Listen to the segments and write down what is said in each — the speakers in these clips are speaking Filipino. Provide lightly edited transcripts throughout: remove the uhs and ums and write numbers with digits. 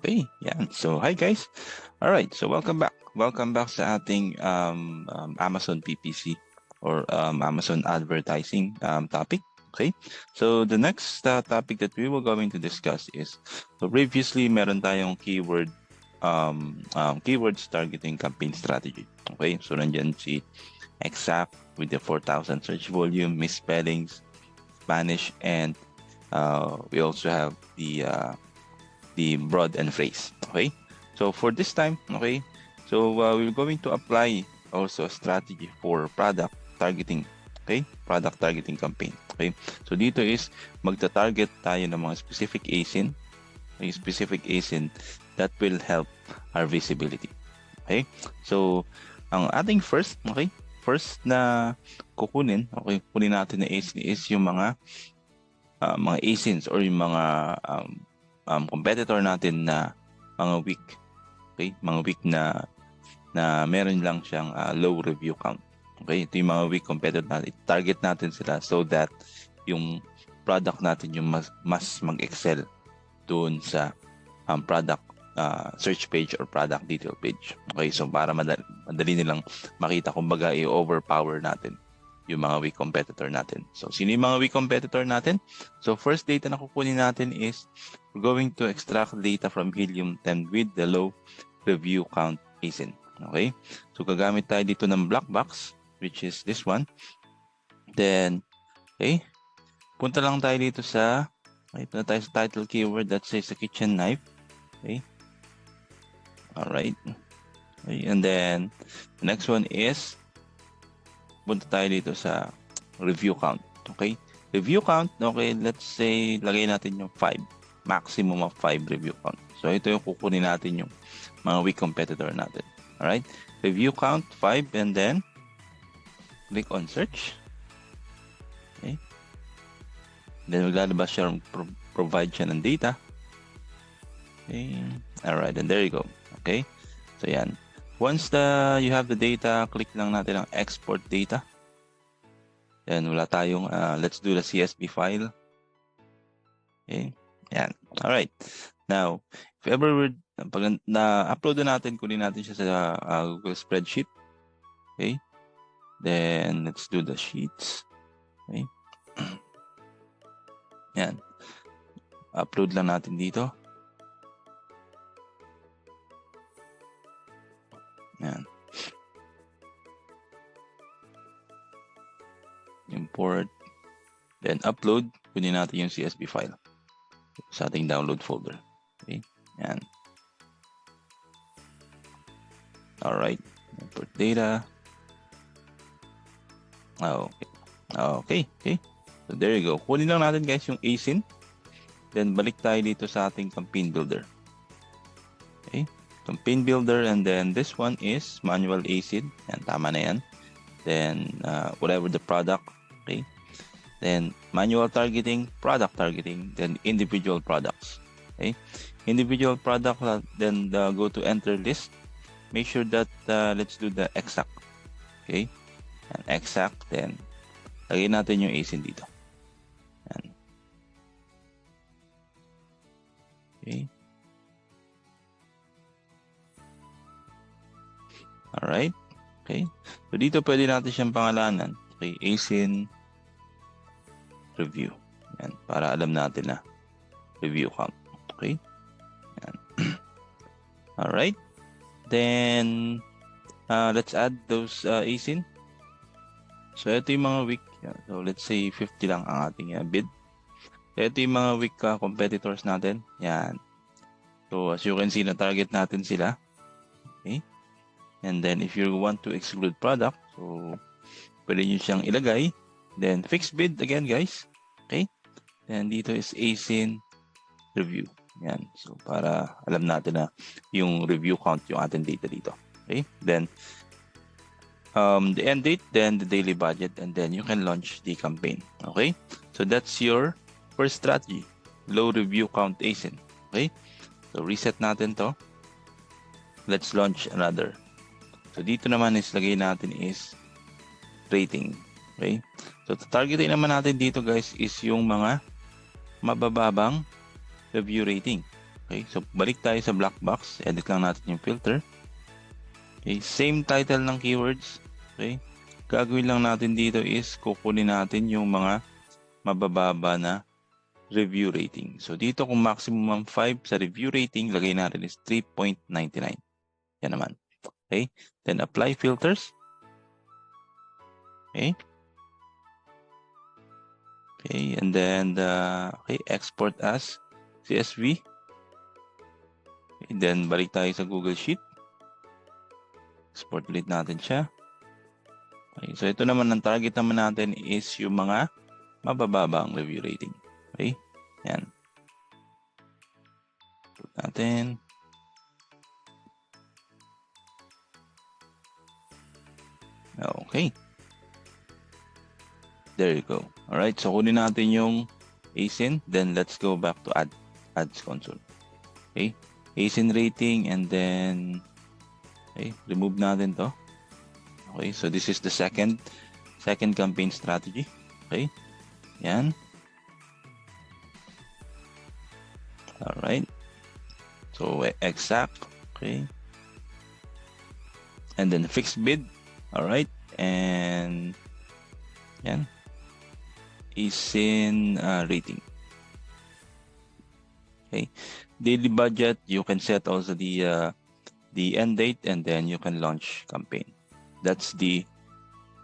Okay, yan. So, hi guys. All right, so welcome back. Welcome back sa ating Amazon PPC or Amazon advertising topic. Okay, so the next topic that we were going to discuss is, so previously meron tayong keywords targeting campaign strategy. Okay, so nandiyan si exact with the 4,000 search volume, misspellings, Spanish, and we also have the broad and phrase. Okay, so for this time, okay, so we're going to apply also a strategy for product targeting. Okay, product targeting campaign. Okay, so dito is magta-target tayo ng mga specific ASIN, okay, specific ASIN that will help our visibility. Okay, so ang ating first na kukunin, okay, kunin natin na ASIN is yung mga ASINs or yung mga competitor natin na mga weak. Okay, mga weak na meron lang siyang low review count. Okay, ito yung mga weak competitor natin. Target natin sila so that yung product natin yung mas mag-excel doon sa product search page or product detail page. Okay, so para madali nilang makita, kumbaga i-overpower natin yung mga weak competitor natin. So, sino yung mga weak competitor natin? So, first data na kukunin natin is we're going to extract data from Helium 10 with the low review count ASIN. Okay? So, gagamit tayo dito ng black box, which is this one. Then, okay, punta lang tayo dito sa, ito na tayo sa title keyword that says a kitchen knife. Okay? Alright. Okay, and then, the next one is, punta tayo dito sa review count. Okay? Review count, okay, let's say, lagay natin yung 5. Maximum of 5 review count. So, ito yung kukunin natin yung mga weak competitor natin. Alright? Review count, 5, and then, click on search. Okay? Then, maglalabas siya, provide siya ng data. Okay? Alright, and there you go. Okay? So, yan. Once you have the data, click lang natin ang export data. Then wala tayong, let's do the CSV file. Okay, yan. Alright. Now, if ever pag na-upload natin, kunin natin siya sa Google Spreadsheet. Okay. Then, let's do the sheets. Okay. Yan. Upload lang natin dito. Yan. Import. Then upload. Kunin natin yung CSV file sa ating download folder. Okay. Yan. Alright. Import data. Okay. Okay. Okay. So there you go. Kunin lang natin guys yung ASIN. Then balik tayo dito sa ating campaign builder. Okay. Campaign builder, and then this one is manual ASIN. Yan, tama na yan. Then whatever the product, okay. Then manual targeting, product targeting, then individual products. Okay, individual product. Then go to enter list. Make sure that let's do the exact. Okay, and exact. Then lagay natin yung ASIN dito. Yan. Okay. Alright. Okay. So, dito pwede natin siyang pangalanan. Okay. ASIN review. Yan. Para alam natin na review count. Okay. Yan. Alright. Then, let's add those ASIN. So, ito yung mga weak. So, let's say 50 lang ang ating bid. So, ito yung mga weak competitors natin. Yan. So, as you can see, na-target natin sila. Okay. And then, if you want to exclude product, so, pwede nyo siyang ilagay. Then, fixed bid again, guys. Okay? And dito is ASIN review. Yan. So, para alam natin na yung review count yung ating data dito. Okay? Then, the end date, then the daily budget, and then you can launch the campaign. Okay? So, that's your first strategy. Low review count ASIN. Okay? So, reset natin to. Let's launch another. So, dito naman is lagay natin is rating. Okay? So, targetin naman natin dito guys is yung mga mabababang review rating. Okay, so balik tayo sa black box. Edit lang natin yung filter. Okay, same title ng keywords. Okay, gagawin lang natin dito is kukunin natin yung mga mabababa na review rating. So dito kung maximum 5 sa review rating, lagay natin is 3.99. Yan naman. Okay, then apply filters. Okay. Okay, and then export as CSV. Okay, then balik tayo sa Google Sheet. Export ulit natin siya. Okay, so ito naman ang target naman natin is yung mga mabababang review rating. Okay, yan. Put natin. Okay. There you go. Alright, so kunin natin yung ASIN. Then let's go back to Ads Console. Okay, ASIN rating and then remove natin to. Okay, so this is the second campaign strategy. Okay, yan. Alright, so exact. Okay, and then fixed bid. Alright, and yan. ASIN rating. Okay, daily budget, you can set also the end date and then you can launch campaign. That's the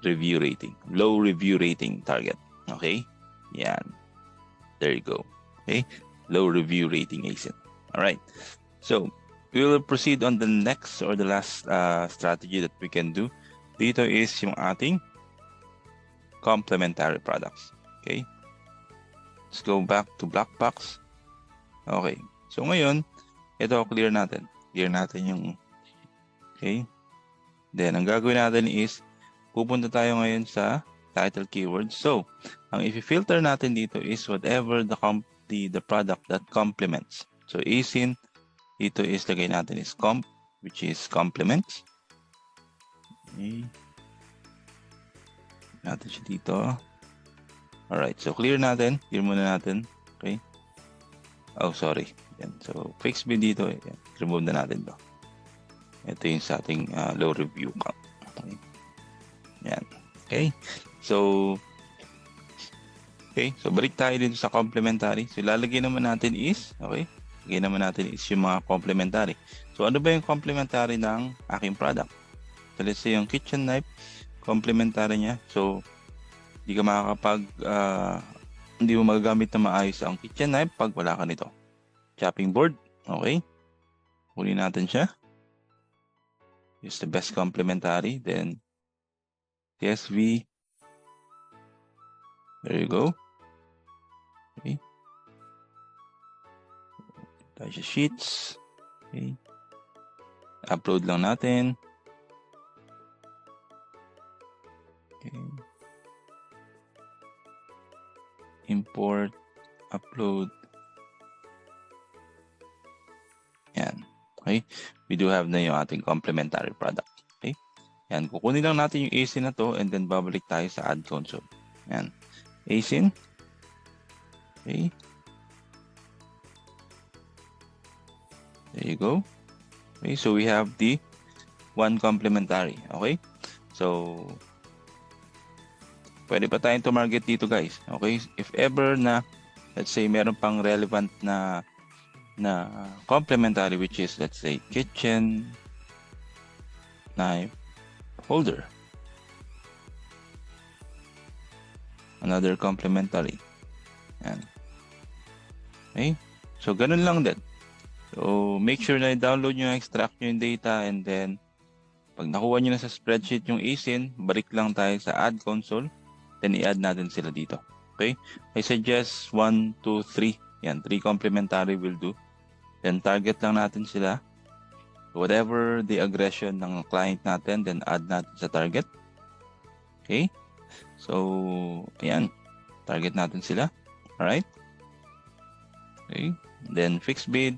review rating, low review rating target. Okay, yan. There you go. Okay, low review rating ASIN. All right, so we will proceed on the next or the last strategy that we can do. Dito is yung ating complementary products. Okay, let's go back to black box. Okay, so ngayon, ito clear natin. Clear natin yung, okay. Then, ang gagawin natin is, pupunta tayo ngayon sa title keyword. So, ang i-filter natin dito is whatever the product that complements. So, ASIN, dito is lagay natin is comp, which is complements. Okay. Natin siya dito. Alright, so clear natin. Clear muna natin. Okay. Oh, sorry. Yan. So, fix bid dito. Yan. Remove na natin to. Ito yung sa ating low review count. Okay. Yan. Okay. So, balik tayo dito sa complementary. So, lalagay naman natin is, okay, lagay naman natin is yung mga complementary. So, ano ba yung complementary ng aking product? So, let's say yung kitchen knife, complementary niya. So, hindi ka hindi mo magagamit na maayos ang kitchen knife pag wala ka nito. Chopping board, okay. Kunin natin siya. Use the best complementary. Then, CSV. There you go. Okay. Tayo sa sheets. Okay. Upload lang natin. Okay. Import, upload. Yan. Okay. We do have na yung ating complementary product. Okay. Yan. Kukunin lang natin yung ASIN na to and then babalik tayo sa Ad Console. Yan. ASIN. Okay. There you go. Okay. So we have the one complementary. Okay. So, pwede pa tayong tumarget dito, guys. Okay? If ever na, let's say, meron pang relevant na complementary, which is, let's say, kitchen knife holder. Another complementary. Yan. Okay? So, ganun lang din. So, make sure na i-download nyo, extract nyo yung data, and then, pag nakuha nyo na sa spreadsheet yung ASIN, balik lang tayo sa Ad Console. Then, i-add natin sila dito. Okay? I suggest 1, 2, 3. Yan, 3 complementary will do. Then, target lang natin sila. Whatever the aggression ng client natin, then add natin sa target. Okay? So, ayan. Target natin sila. Alright? Okay? Then, fixed bid.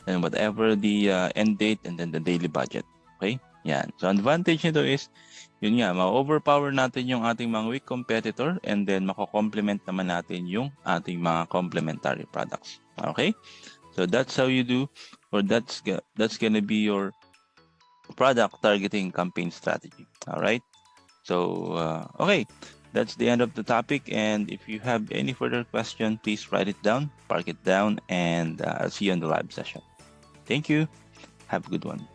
Then, whatever the end date and then the daily budget. Okay? Yan. So, advantage nito is, yun nga, ma-overpower natin yung ating mga weak competitor and then mako-complement naman natin yung ating mga complementary products. Okay? So that's how you do, or that's gonna be your product targeting campaign strategy. All right. So okay, that's the end of the topic. And if you have any further question, please write it down, park it down, and I'll see you in the live session. Thank you. Have a good one.